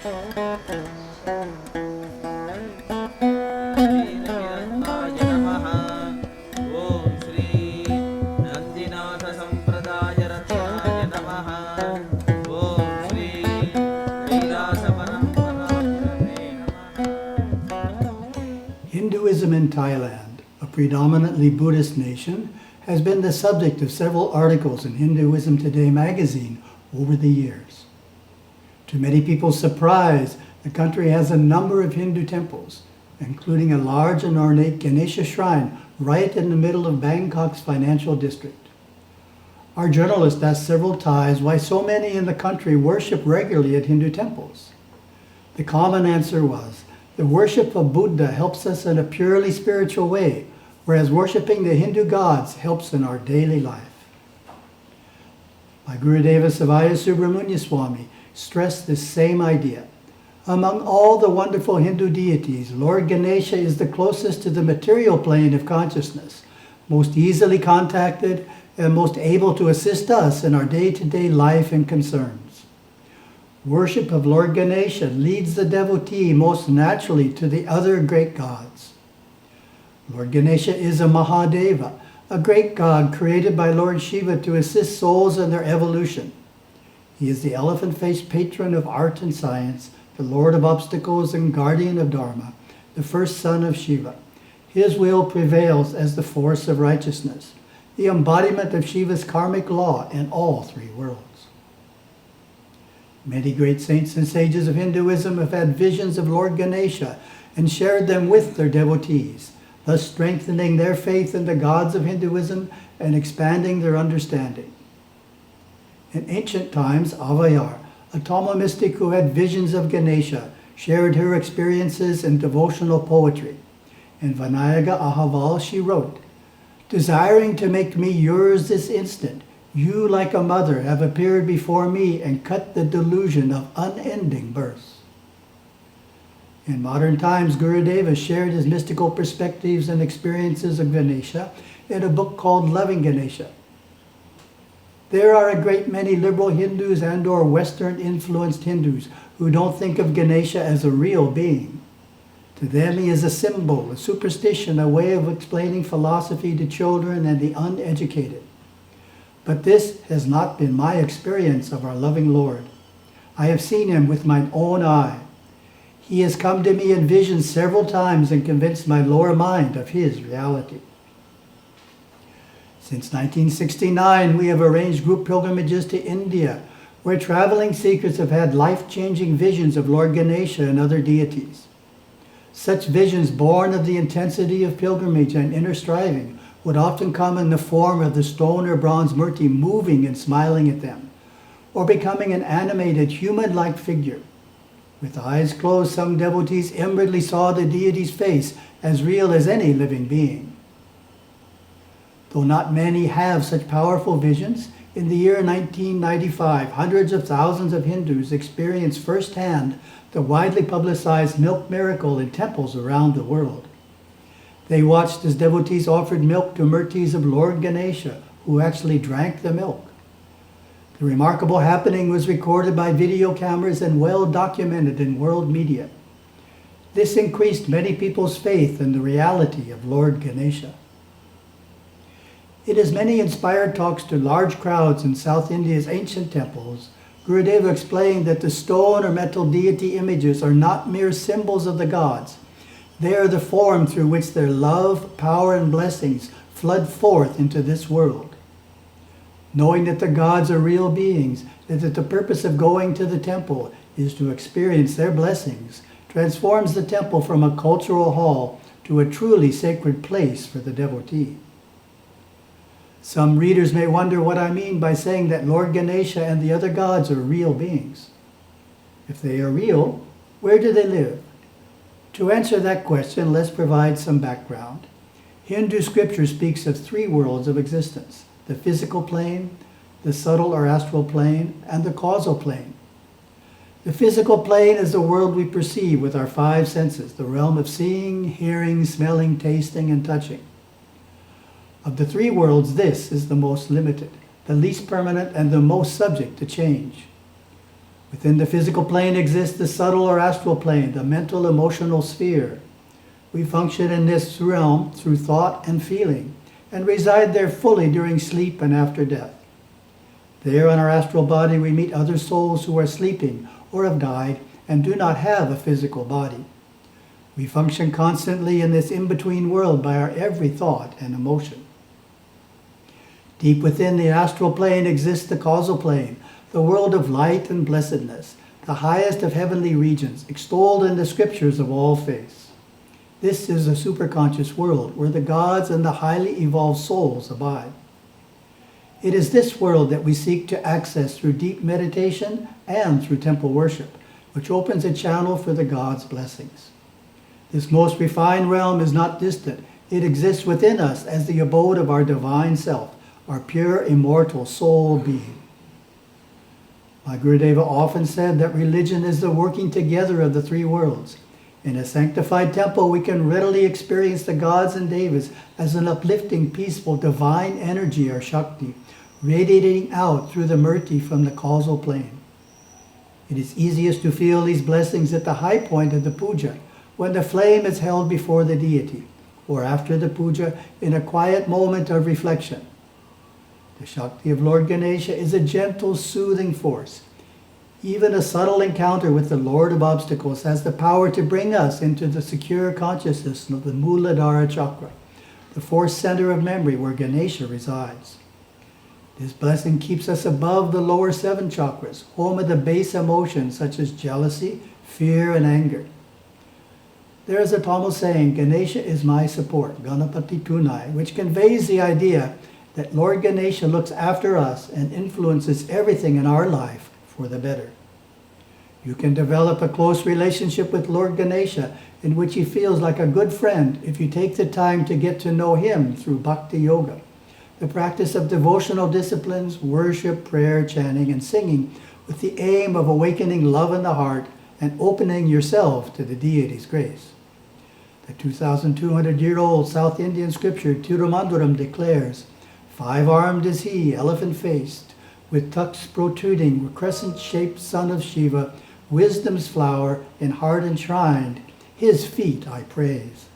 Hinduism in Thailand, a predominantly Buddhist nation, has been the subject of several articles in Hinduism Today magazine over the years. To many people's surprise, the country has a number of Hindu temples, including a large and ornate Ganesha shrine right in the middle of Bangkok's financial district. Our journalist asked several Thais why so many in the country worship regularly at Hindu temples. The common answer was, the worship of Buddha helps us in a purely spiritual way, whereas worshiping the Hindu gods helps in our daily life. My Gurudeva Savaya Subramaniaswami stressed this same idea. Among all the wonderful Hindu deities, Lord Ganesha is the closest to the material plane of consciousness, most easily contacted, and most able to assist us in our day-to-day life and concerns. Worship of Lord Ganesha leads the devotee most naturally to the other great gods. Lord Ganesha is a Mahadeva, a great god created by Lord Siva to assist souls in their evolution. He is the elephant-faced patron of art and science, the lord of obstacles and guardian of Dharma, the first son of Shiva. His will prevails as the force of righteousness, the embodiment of Shiva's karmic law in all three worlds. Many great saints and sages of Hinduism have had visions of Lord Ganesha and shared them with their devotees, thus strengthening their faith in the gods of Hinduism and expanding their understanding. In ancient times, Avayar, a Tamil mystic who had visions of Ganesha, shared her experiences in devotional poetry. In Vinayaga Ahaval she wrote, "Desiring to make me yours this instant, you like a mother have appeared before me and cut the delusion of unending births." In modern times, Gurudeva shared his mystical perspectives and experiences of Ganesha in a book called Loving Ganesha. There are a great many liberal Hindus and or Western-influenced Hindus who don't think of Ganesha as a real being. To them he is a symbol, a superstition, a way of explaining philosophy to children and the uneducated. But this has not been my experience of our loving Lord. I have seen him with mine own eye. He has come to me in visions several times and convinced my lower mind of his reality. Since 1969, we have arranged group pilgrimages to India, where traveling seekers have had life-changing visions of Lord Ganesha and other deities. Such visions, born of the intensity of pilgrimage and inner striving, would often come in the form of the stone or bronze murti moving and smiling at them, or becoming an animated human-like figure. With eyes closed, some devotees inwardly saw the deity's face as real as any living being. Though not many have such powerful visions, in the year 1995, hundreds of thousands of Hindus experienced firsthand the widely publicized milk miracle in temples around the world. They watched as devotees offered milk to murtis of Lord Ganesha, who actually drank the milk. The remarkable happening was recorded by video cameras and well documented in world media. This increased many people's faith in the reality of Lord Ganesha. In his many inspired talks to large crowds in South India's ancient temples, Gurudeva explained that the stone or metal deity images are not mere symbols of the gods. They are the form through which their love, power, and blessings flood forth into this world. Knowing that the gods are real beings, and that the purpose of going to the temple is to experience their blessings, transforms the temple from a cultural hall to a truly sacred place for the devotee. Some readers may wonder what I mean by saying that Lord Ganesha and the other gods are real beings. If they are real, where do they live? To answer that question, let's provide some background. Hindu scripture speaks of three worlds of existence: the physical plane, the subtle or astral plane, and the causal plane. The physical plane is the world we perceive with our five senses, the realm of seeing, hearing, smelling, tasting, and touching. Of the three worlds, this is the most limited, the least permanent, and the most subject to change. Within the physical plane exists the subtle or astral plane, the mental emotional sphere. We function in this realm through thought and feeling, and reside there fully during sleep and after death. There in our astral body we meet other souls who are sleeping or have died and do not have a physical body. We function constantly in this in-between world by our every thought and emotion. Deep within the astral plane exists the causal plane, the world of light and blessedness, the highest of heavenly regions, extolled in the scriptures of all faiths. This is a superconscious world where the gods and the highly evolved souls abide. It is this world that we seek to access through deep meditation and through temple worship, which opens a channel for the gods' blessings. This most refined realm is not distant. It exists within us as the abode of our divine self, our pure, immortal soul being. My Gurudeva often said that religion is the working together of the three worlds. In a sanctified temple, we can readily experience the gods and devas as an uplifting, peaceful, divine energy or Shakti, radiating out through the murti from the causal plane. It is easiest to feel these blessings at the high point of the puja, when the flame is held before the deity, or after the puja in a quiet moment of reflection. The Shakti of Lord Ganesha is a gentle, soothing force. Even a subtle encounter with the Lord of Obstacles has the power to bring us into the secure consciousness of the Muladhara chakra, the fourth center of memory where Ganesha resides. This blessing keeps us above the lower seven chakras, home of the base emotions such as jealousy, fear, and anger. There is a Tamil saying, Ganesha is my support, Ganapati Tunai, which conveys the idea that Lord Ganesha looks after us and influences everything in our life for the better. You can develop a close relationship with Lord Ganesha in which he feels like a good friend if you take the time to get to know him through bhakti yoga, the practice of devotional disciplines, worship, prayer, chanting, and singing with the aim of awakening love in the heart and opening yourself to the deity's grace. The 2,200-year-old South Indian scripture Tirumandaram declares, "Five-armed is he, elephant-faced, with tucks protruding, crescent-shaped son of Shiva, wisdom's flower, in heart enshrined, his feet I praise."